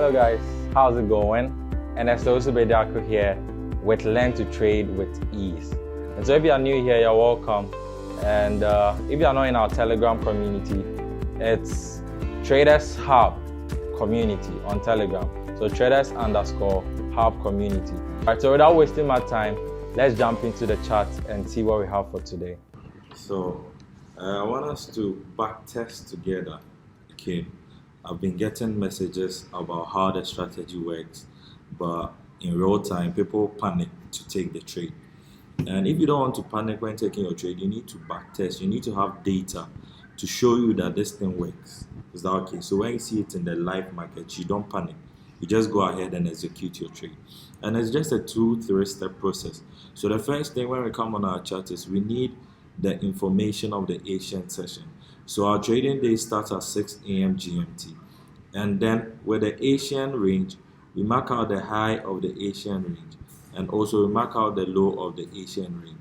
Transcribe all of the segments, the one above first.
Hello guys, how's it going? And it's also Bedako here with Learn to Trade with Ease. And so if you are new here, you're welcome. And if you are not in our Telegram community, it's Traders Hub Community on Telegram. So Traders_Hub Community. Alright, so without wasting my time, let's jump into the chat and see what we have for today. So I want us to back test together. Okay, I've been getting messages about how the strategy works, but in real time, people panic to take the trade. And if you don't want to panic when taking your trade, you need to back test. You need to have data to show you that this thing works. Is that okay? So when you see it in the live market, you don't panic. You just go ahead and execute your trade. And it's just a 2-3 step process. So the first thing when we come on our chart is we need the information of the Asian session. So our trading day starts at 6 a.m. GMT. And then with the Asian range, we mark out the high of the Asian range. And also we mark out the low of the Asian range.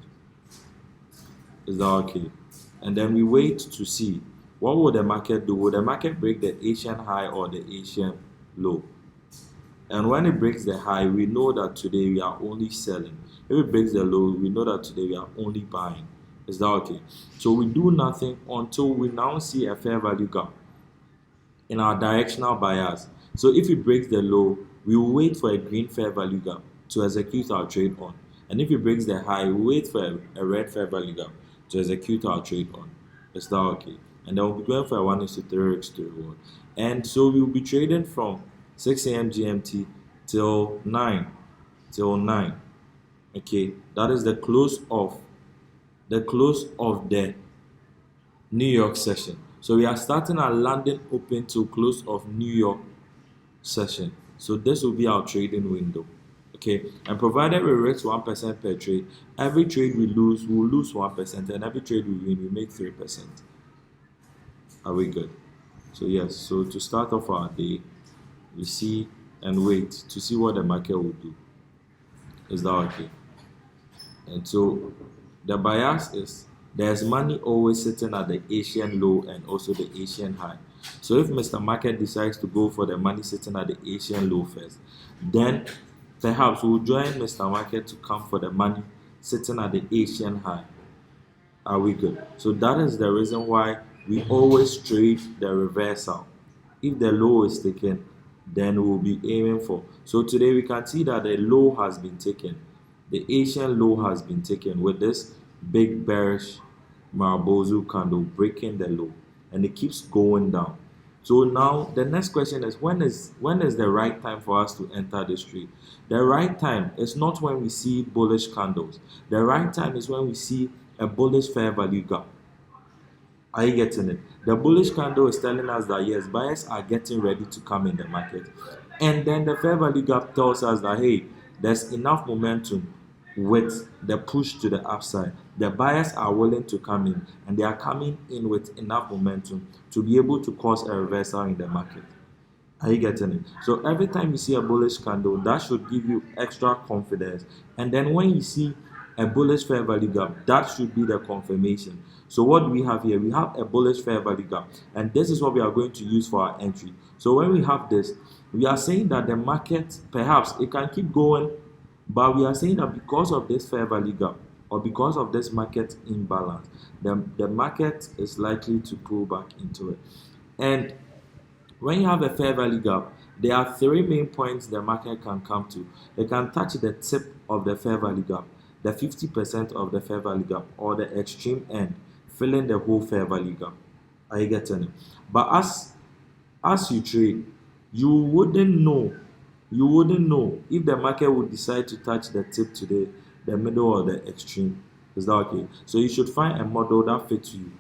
Is that okay? And then we wait to see what will the market do. Will the market break the Asian high or the Asian low? And when it breaks the high, we know that today we are only selling. If it breaks the low, we know that today we are only buying. Is that okay? So we do nothing until we now see a fair value gap in our directional bias. So if it breaks the low, we will wait for a green fair value gap to execute our trade on. And if it breaks the high, we wait for a red fair value gap to execute our trade on. Is that okay? And then we'll be going for a 1:3 risk to reward. And so we'll be trading from 6 a.m. GMT till 9. Okay, that is the close of the New York session. So we are starting our London open till close of New York session. So this will be our trading window. Okay, and provided we risk 1% per trade, every trade we lose, we'll lose 1%, and every trade we win, we make 3%. Are we good? So yes, so to start off our day, we see and wait to see what the market will do. Is that okay? And so the bias is there's money always sitting at the Asian low and also the Asian high. So if Mr. Market decides to go for the money sitting at the Asian low first, then perhaps we'll join Mr. Market to come for the money sitting at the Asian high. Are we good? So that is the reason why we always trade the reversal. If the low is taken, then we'll be aiming for. So today we can see that the low has been taken. The Asian low has been taken with this big bearish Marubozu candle breaking the low, and it keeps going down. So now the next question is when is the right time for us to enter this trade? The right time is not when we see bullish candles. The right time is when we see a bullish fair value gap. Are you getting it? The bullish candle is telling us that yes, buyers are getting ready to come in the market. And then the fair value gap tells us that hey, there's enough momentum with the push to the upside. The buyers are willing to come in, and they are coming in with enough momentum to be able to cause a reversal in the market. Are you getting it? So every time you see a bullish candle, that should give you extra confidence. And then when you see a bullish fair value gap, that should be the confirmation. So what do we have here? We have a bullish fair value gap, and this is what we are going to use for our entry. So when we have this, we are saying that the market, perhaps it can keep going, but we are saying that because of this fair value gap or because of this market imbalance, the market is likely to pull back into it. And when you have a fair value gap, there are 3 main points the market can come to. It can touch the tip of the fair value gap, the 50% of the fair value gap, or the extreme end, filling the whole fair value gap. Are you getting it? But as you trade, you wouldn't know if the market would decide to touch the tip today, the middle, or the extreme. Is that okay? So you should find a model that fits you.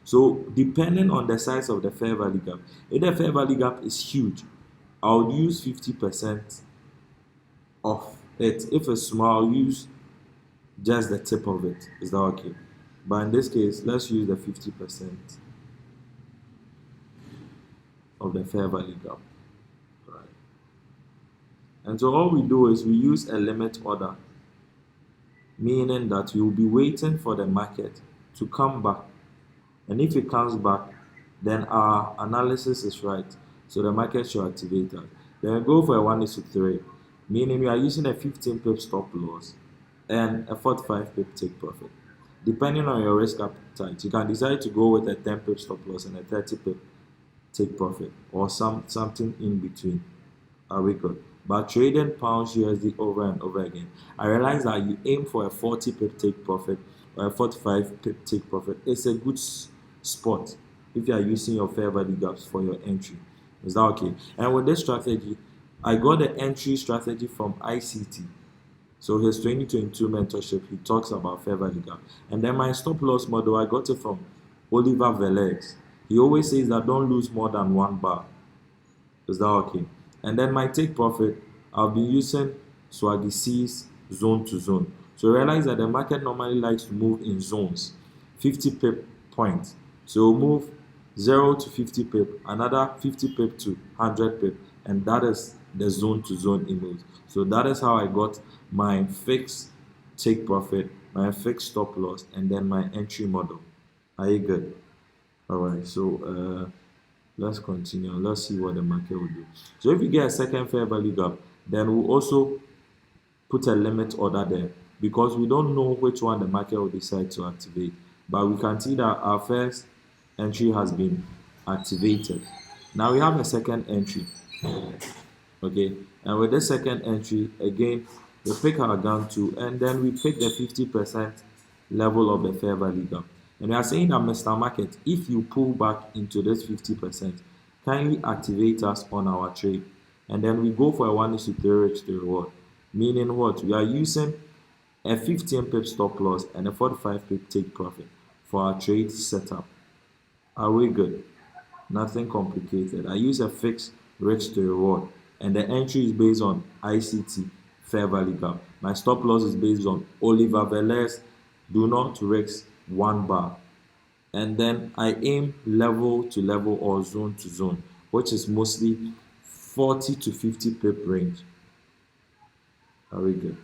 So depending on the size of the fair value gap, if the fair value gap is huge, I would use 50% of it. If it's small, I'll use just the tip of it. Is that okay? But in this case, let's use the 50% of the fair value gap. And so all we do is we use a limit order, meaning that we will be waiting for the market to come back. And if it comes back, then our analysis is right. So the market should activate that. Then go for a 1:3, meaning you are using a 15 pip stop loss and a 45 pip take profit. Depending on your risk appetite, you can decide to go with a 10 pip stop loss and a 30 pip take profit, or something in between. Are we good? But trading pounds USD over and over again, I realize that you aim for a 40 pip take profit or a 45 pip take profit. It's a good spot if you are using your fair value gaps for your entry. Is that okay? And with this strategy, I got the entry strategy from ICT. So his 2022 mentorship, he talks about fair value gap. And then my stop loss model, I got it from Oliver Velez. He always says that don't lose more than 1 bar. Is that okay? And then my take profit, I'll be using Swaggy C's zone to zone. So realize that the market normally likes to move in zones, 50 pip points. So move 0 to 50 pip, another 50 pip to 100 pip, and that is the zone to zone image. So that is how I got my fixed take profit, my fixed stop loss, and then my entry model. Are you good? All right, so let's continue. Let's see what the market will do. So if you get a second fair value gap, then we'll also put a limit order there, because we don't know which one the market will decide to activate. But we can see that our first entry has been activated. Now we have a second entry. Okay, and with the second entry, again, we pick our gun too, and then we pick the 50% level of the fair value gap. And we are saying that, Mr. Market, if you pull back into this 50%, kindly activate us on our trade. And then we go for a 1:3 risk to reward. Meaning what? We are using a 15 pip stop loss and a 45 pip take profit for our trade setup. Are we good? Nothing complicated. I use a fixed risk to reward, and the entry is based on ICT fair value gap. My stop loss is based on Oliver Velez, do not risk 1 bar. And then I aim level to level or zone to zone, which is mostly 40 to 50 pip range. Are we good?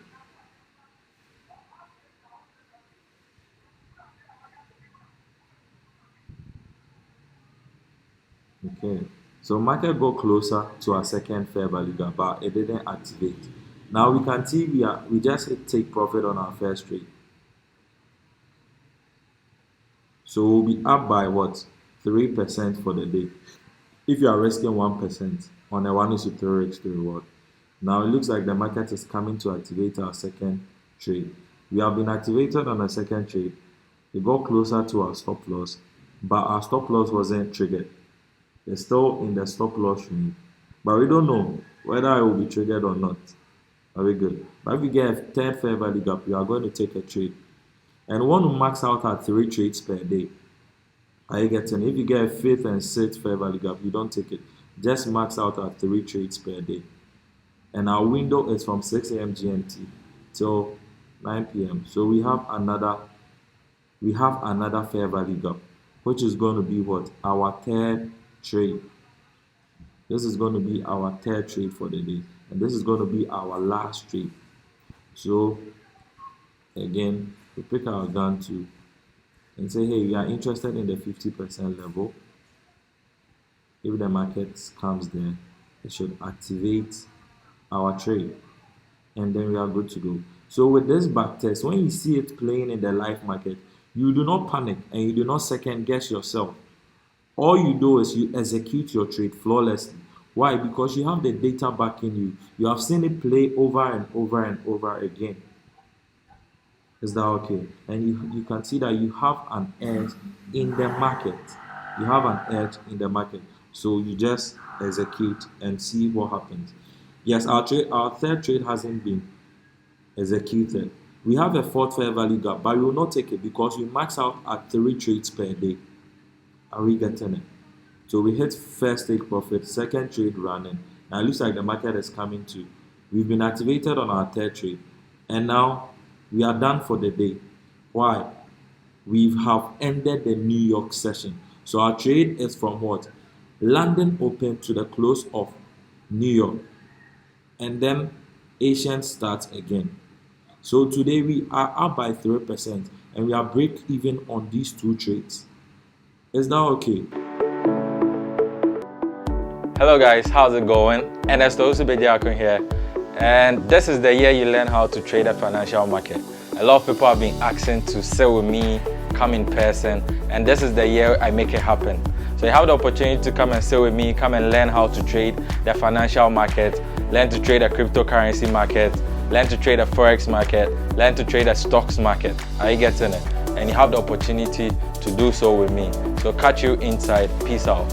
Okay, so market got closer to our second fair value gap, but it didn't activate. Now we can see we just hit take profit on our first trade. So we'll be up by what? 3% for the day. If you are risking 1% on a 1:3 risk to reward. Now it looks like the market is coming to activate our second trade. We have been activated on a second trade. We got closer to our stop loss, but our stop loss wasn't triggered. It's still in the stop loss range, but we don't know whether it will be triggered or not. Are we good? But if we get a third fair value gap, we are going to take a trade, and we want to max out at 3 trades per day. Are you getting it? If you get a fifth and sixth fair value gap, you don't take it. Just max out at 3 trades per day. And our window is from 6 a.m. GMT till 9 p.m. So we have another fair value gap, which is going to be what? Our third trade. This is going to be our third trade for the day, and this is going to be our last trade. So again, we pick our gun too and say, hey, we are interested in the 50% level. If the market comes there, it should activate our trade, and then we are good to go. So with this back test, when you see it playing in the live market, you do not panic and you do not second guess yourself. All you do is you execute your trade flawlessly. Why? Because you have the data backing you. You have seen it play over and over and over again. Is that okay? And you can see that you have an edge in the market. You have an edge in the market. So you just execute and see what happens. Yes, our third trade hasn't been executed. We have a fourth fair value gap, but we will not take it because we max out at 3 trades per day. Are we getting it? So we hit first take profit, second trade running. Now it looks like the market is coming to. We've been activated on our third trade, and now we are done for the day. Why? We have ended the New York session. So our trade is from what? London open to the close of New York, and then Asian starts again. So today we are up by 3%, and we are break even on these 2 trades. Is that okay? Hello guys, how's it going? EXNESS here, and this is the year you learn how to trade the financial market. A lot of people have been asking to sit with me, come in person, and this is the year I make it happen. So you have the opportunity to come and sit with me, come and learn how to trade the financial market, learn to trade the cryptocurrency market, learn to trade the forex market, learn to trade the stocks market. Are you getting it? And you have the opportunity to do so with me. So catch you inside. Peace out.